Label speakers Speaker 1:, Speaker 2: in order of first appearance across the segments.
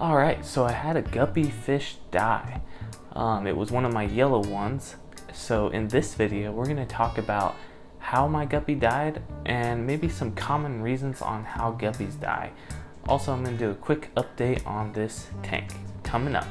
Speaker 1: Alright, so I had a guppy fish die. It was one of my yellow ones. So in this video, we're going to talk about how my guppy died and maybe some common reasons on how guppies die. Also, I'm going to do a quick update on this tank coming up.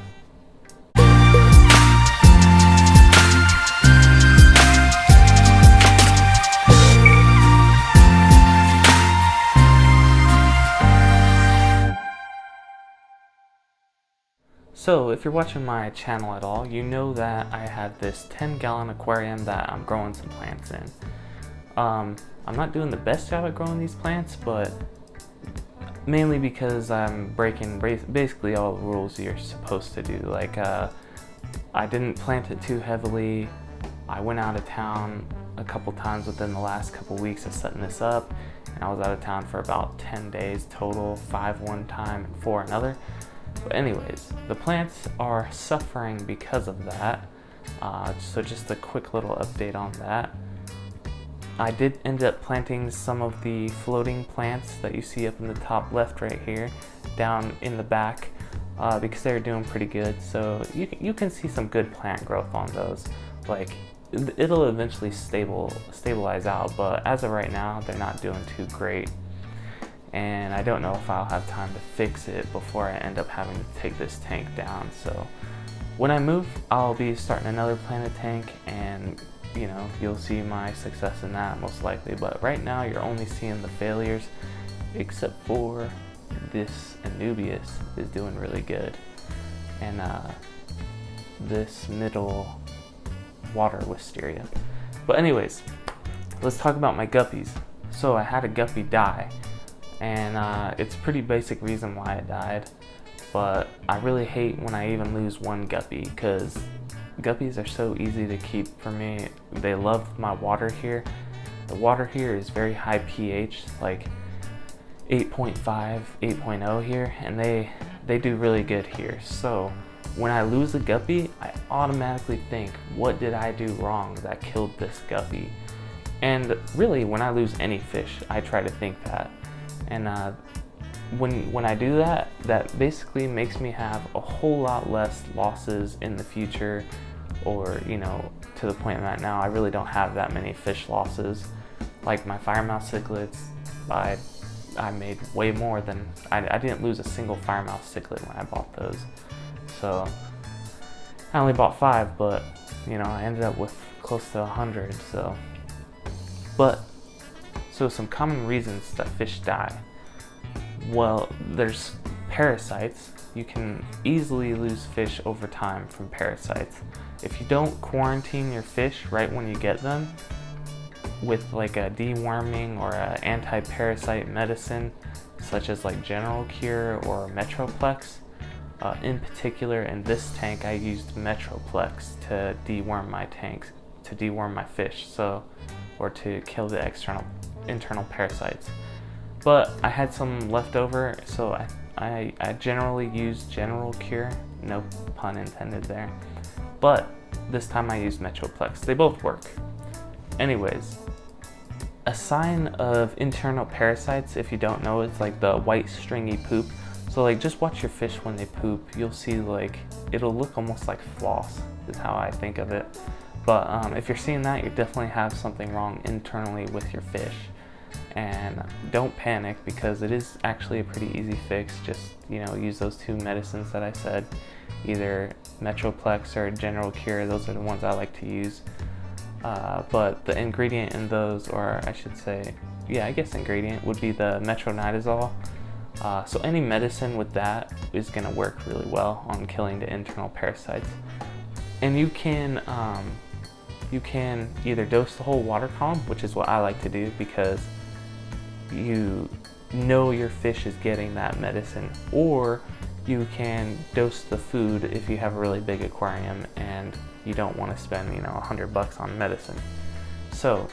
Speaker 1: So if you're watching my channel at all, you know that I have this 10-gallon aquarium that I'm growing some plants in. I'm not doing the best job at growing these plants, but mainly because I'm breaking basically all the rules you're supposed to do. Like I didn't plant it too heavily. I went out of town a couple times within the last couple weeks of setting this up, and I was out of town for about 10 days total, 5 one time and 4 another. But anyways, the plants are suffering because of that. So just a quick little update on that. I did end up planting some of the floating plants that you see up in the top left right here, down in the back, because they're doing pretty good. So you can see some good plant growth on those. Like, it'll eventually stabilize out, but as of right now, they're not doing too great. And I don't know if I'll have time to fix it before I end up having to take this tank down. So when I move, I'll be starting another planted tank, and you know, you'll see my success in that most likely. But right now you're only seeing the failures, except for this Anubias is doing really good, and this middle water wisteria. But anyways, let's talk about my guppies. So I had a guppy die, and it's a pretty basic reason why it died, but I really hate when I even lose one guppy, because guppies are so easy to keep for me. They love my water here. The water here is very high pH, like 8.5, 8.0 here, and they do really good here. So when I lose a guppy, I automatically think, what did I do wrong that killed this guppy? And really, when I lose any fish, I try to think that. And when I do that, that basically makes me have a whole lot less losses in the future, or, you know, to the point I'm at now, I really don't have that many fish losses. Like my firemouth cichlids, I made way more than, I didn't lose a single firemouth cichlid when I bought those. So I only bought 5, but you know, I ended up with close to 100. So some common reasons that fish die. Well, there's parasites. You can easily lose fish over time from parasites. If you don't quarantine your fish right when you get them with like a deworming or an anti-parasite medicine, such as like General Cure or Metroplex. In particular, in this tank, I used Metroplex to deworm my tanks, to deworm my fish, or to kill the internal parasites. But I had some left over, so I generally use General Cure, no pun intended there, but this time I used Metroplex. They both work. Anyways, a sign of internal parasites, if you don't know, it's like the white stringy poop. So like, just watch your fish when they poop. You'll see, like, it'll look almost like floss is how I think of it. But if you're seeing that, you definitely have something wrong internally with your fish. And don't panic, because it is actually a pretty easy fix. Just, you know, use those 2 medicines that I said, either Metroplex or General Cure. Those are the ones I like to use. But the ingredient in those, or I should say, yeah, I guess ingredient would be the metronidazole. So any medicine with that is going to work really well on killing the internal parasites. And you can either dose the whole water column, which is what I like to do, because you know your fish is getting that medicine, or you can dose the food if you have a really big aquarium and you don't want to spend, you know, $100 on medicine. So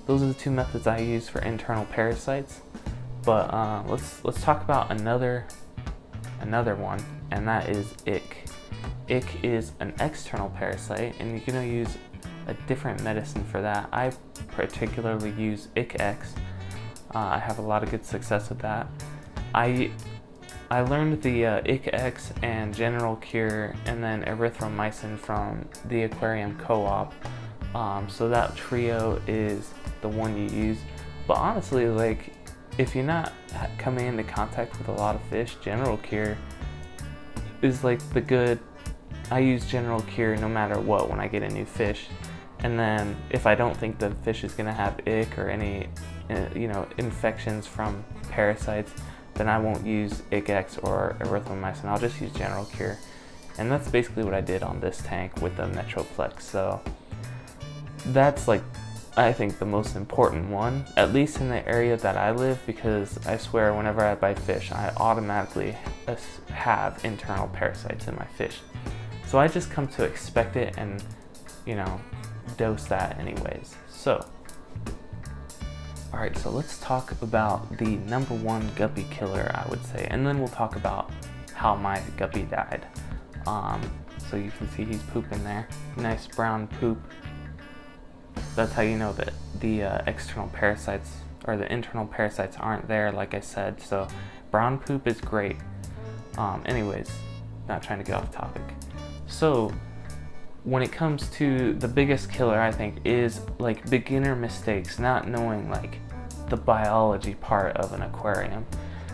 Speaker 1: those are the 2 methods I use for internal parasites. But let's talk about another one, and that is ick. Ick is an external parasite, and you're gonna use a different medicine for that. I particularly use ICX. I have a lot of good success with that. I learned the ICX and General Cure and then erythromycin from the Aquarium co-op. So that trio is the one you use. But honestly, like, if you're not coming into contact with a lot of fish, General Cure is like the good. I use General Cure no matter what when I get a new fish. And then if I don't think the fish is gonna have ick or any infections from parasites, then I won't use ICX or erythromycin. I'll just use General Cure. And that's basically what I did on this tank with the Metroplex. So that's like, I think, the most important one, at least in the area that I live, because I swear whenever I buy fish, I automatically have internal parasites in my fish. So I just come to expect it and, dose that anyways. So, alright, so let's talk about the #1 guppy killer, I would say, and then we'll talk about how my guppy died. So you can see he's pooping there. Nice brown poop. That's how you know that the external parasites or the internal parasites aren't there, like I said. So brown poop is great. Anyways, not trying to get off topic. So when it comes to the biggest killer, I think, is like beginner mistakes, not knowing like the biology part of an aquarium.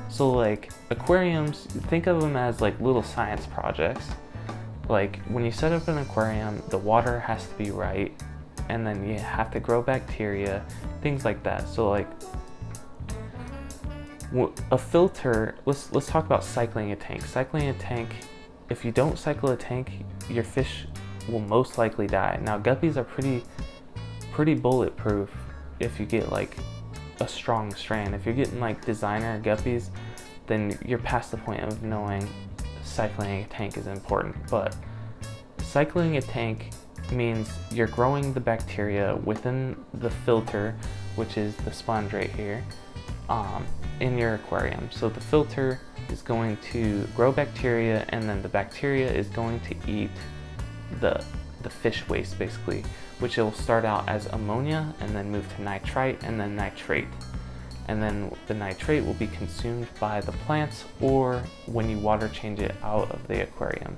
Speaker 1: So like aquariums, think of them as like little science projects. Like when you set up an aquarium, the water has to be right, and then you have to grow bacteria, things like that. So like a filter, let's talk about cycling a tank. Cycling a tank, if you don't cycle a tank, your fish will most likely die. Now guppies are pretty bulletproof if you get like a strong strain. If you're getting like designer guppies, then you're past the point of knowing cycling a tank is important. But cycling a tank means you're growing the bacteria within the filter, which is the sponge right here, in your aquarium. So the filter is going to grow bacteria, and then the bacteria is going to eat the fish waste, basically, which will start out as ammonia and then move to nitrite and then nitrate. And then the nitrate will be consumed by the plants or when you water change it out of the aquarium.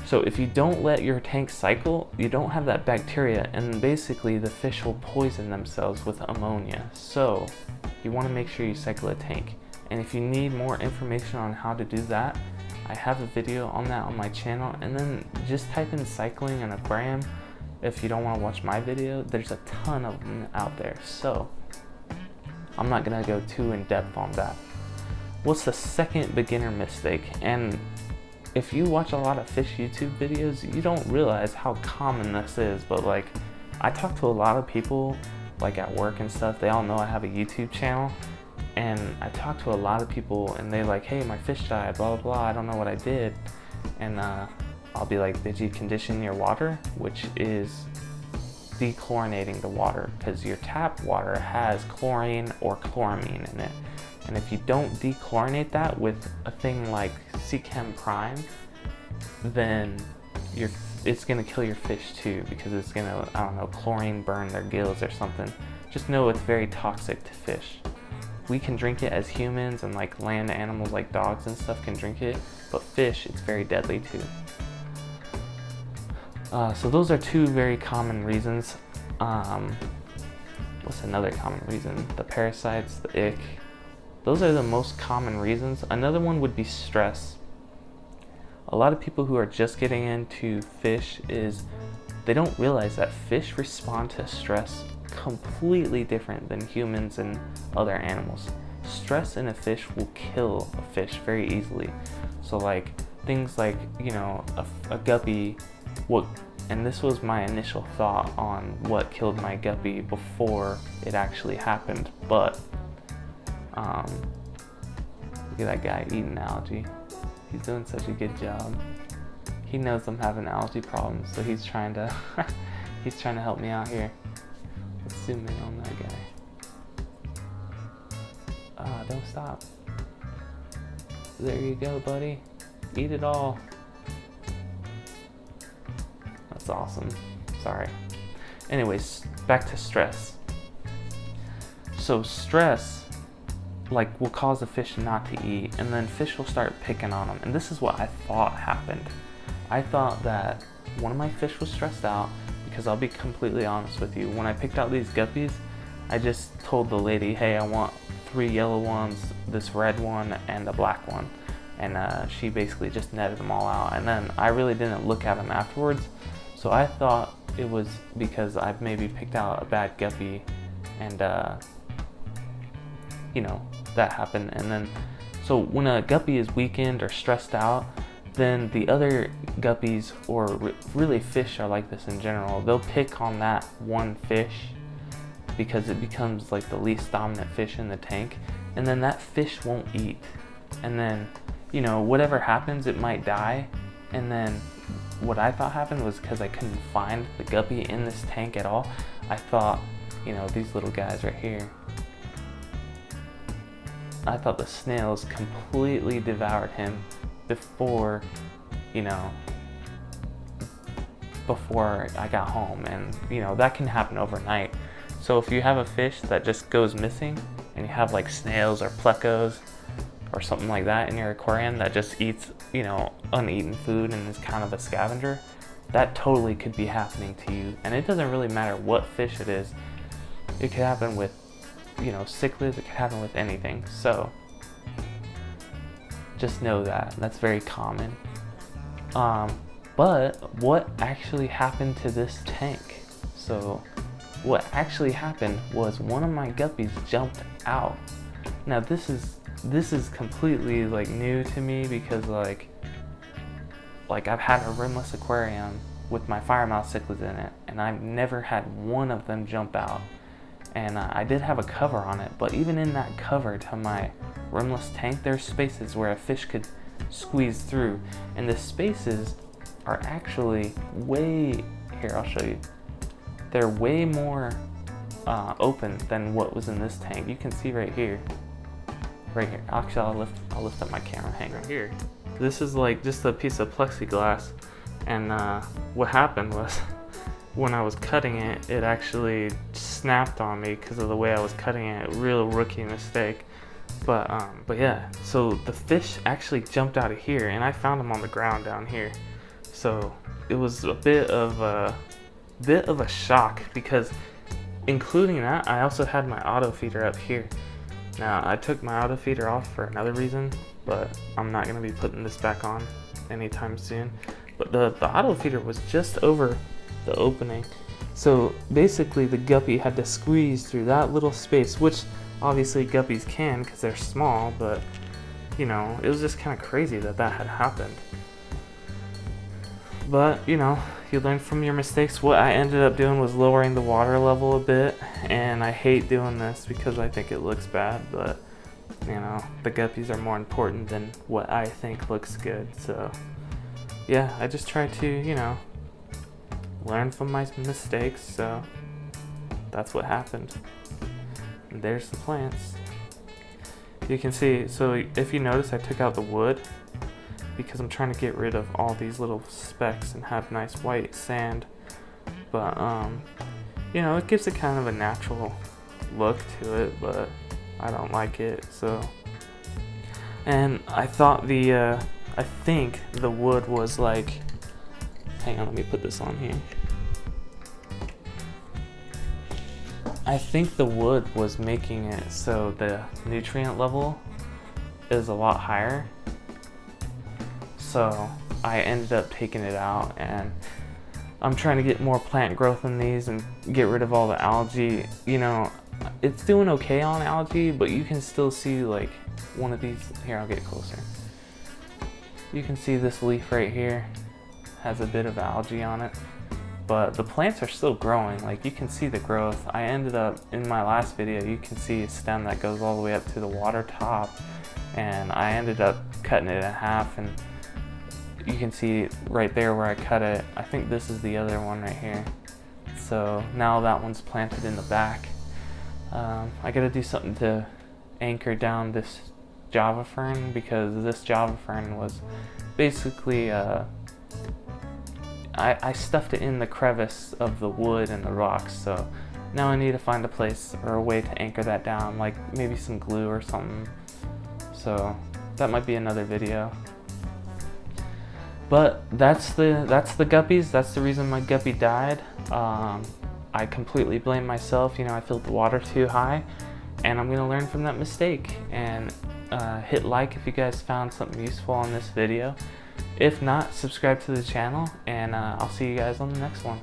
Speaker 1: So if you don't let your tank cycle, you don't have that bacteria, and basically the fish will poison themselves with ammonia. So you want to make sure you cycle a tank. And if you need more information on how to do that, I have a video on that on my channel, and then just type in cycling an aquarium. If you don't want to watch my video, there's a ton of them out there. So I'm not gonna go too in depth on that. What's the second beginner mistake? And if you watch a lot of fish YouTube videos, you don't realize how common this is, but like I talk to a lot of people like at work and stuff. They all know I have a YouTube channel, and I talk to a lot of people and they're like, hey, my fish died, blah blah blah, I don't know what I did. And I'll be like, did you condition your water? Which is dechlorinating the water, because your tap water has chlorine or chloramine in it. And if you don't dechlorinate that with a thing like Chem Prime, then it's gonna kill your fish too, because it's gonna, I don't know, chlorine burn their gills or something. Just know it's very toxic to fish. We can drink it as humans, and like land animals like dogs and stuff can drink it, but fish, it's very deadly too. So those are two very common reasons. What's another common reason? The parasites, the ick. Those are the most common reasons. Another one would be stress. A lot of people who are just getting into fish they don't realize that fish respond to stress completely different than humans and other animals. Stress in a fish will kill a fish very easily. So like things like, a guppy, and this was my initial thought on what killed my guppy before it actually happened, but look at that guy eating algae. He's doing such a good job. He knows I'm having algae problems, so he's trying to he's trying to help me out here. Let's zoom in on that guy. Don't stop. There you go, buddy. Eat it all. That's awesome. Sorry. Anyways, back to stress. So stress like will cause the fish not to eat, and then fish will start picking on them. And this is what I thought happened. I thought that one of my fish was stressed out, because I'll be completely honest with you, when I picked out these guppies, I just told the lady, hey, I want 3 yellow ones, this red one, and a black one. And she basically just netted them all out. And then I really didn't look at them afterwards. So I thought it was because I maybe picked out a bad guppy, and you know, that happened. And then, so when a guppy is weakened or stressed out, then the other guppies, or really fish are like this in general, they'll pick on that one fish because it becomes like the least dominant fish in the tank, and then that fish won't eat. And then, you know, whatever happens, it might die. And then what I thought happened was, because I couldn't find the guppy in this tank at all, I thought, you know, these little guys right here, I thought the snails completely devoured him before, you know, before I got home. And you know, that can happen overnight. So if you have a fish that just goes missing, and you have like snails or plecos or something like that in your aquarium that just eats, you know, uneaten food and is kind of a scavenger, that totally could be happening to you. And it doesn't really matter what fish it is. It could happen with, you know, cichlids, it could happen with anything. So just know that that's very common. But what actually happened to this tank? So what actually happened was one of my guppies jumped out. Now this is completely like new to me, because like I've had a rimless aquarium with my firemouth cichlids in it, and I've never had one of them jump out. And I did have a cover on it, but even in that cover to my rimless tank, there's spaces where a fish could squeeze through, and the spaces are actually way, here I'll show you, they're way more open than what was in this tank. You can see right here, actually I'll lift up my camera, hang right here. This is like just a piece of plexiglass, and what happened was, when I was cutting it, it actually snapped on me because of the way I was cutting it. Real rookie mistake. But yeah, so the fish actually jumped out of here, and I found him on the ground down here. So it was a bit of a shock, because including that, I also had my auto feeder up here. Now I took my auto feeder off for another reason, but I'm not gonna be putting this back on anytime soon. But the auto feeder was just over the opening, so basically the guppy had to squeeze through that little space, which obviously guppies can because they're small, but you know, it was just kind of crazy that had happened. But you know, you learn from your mistakes. What I ended up doing was lowering the water level a bit, and I hate doing this because I think it looks bad, but you know, the guppies are more important than what I think looks good. So yeah, I just try to, you know, learn from my mistakes. So that's what happened. And there's the plants. You can see, so if you notice, I took out the wood because I'm trying to get rid of all these little specks and have nice white sand. But you know, it gives it kind of a natural look to it, but I don't like it. So, and I thought I think the wood was like, hang on, let me put this on here. I think the wood was making it so the nutrient level is a lot higher. So I ended up taking it out, and I'm trying to get more plant growth in these and get rid of all the algae. You know, it's doing okay on algae, but you can still see like one of these, here I'll get closer. You can see this leaf right here has a bit of algae on it, but the plants are still growing. Like, you can see the growth. I ended up, in my last video, you can see a stem that goes all the way up to the water top, and I ended up cutting it in half, and you can see right there where I cut it. I think this is the other one right here. So now that one's planted in the back. I gotta do something to anchor down this Java fern, because this Java fern was basically, I stuffed it in the crevice of the wood and the rocks, so Now I need to find a place or a way to anchor that down, like maybe some glue or something. So that might be another video. But that's the guppies. That's the reason my guppy died. I completely blame myself. You know, I filled the water too high, and I'm gonna learn from that mistake. And hit like if you guys found something useful on this video. If not, subscribe to the channel, and I'll see you guys on the next one.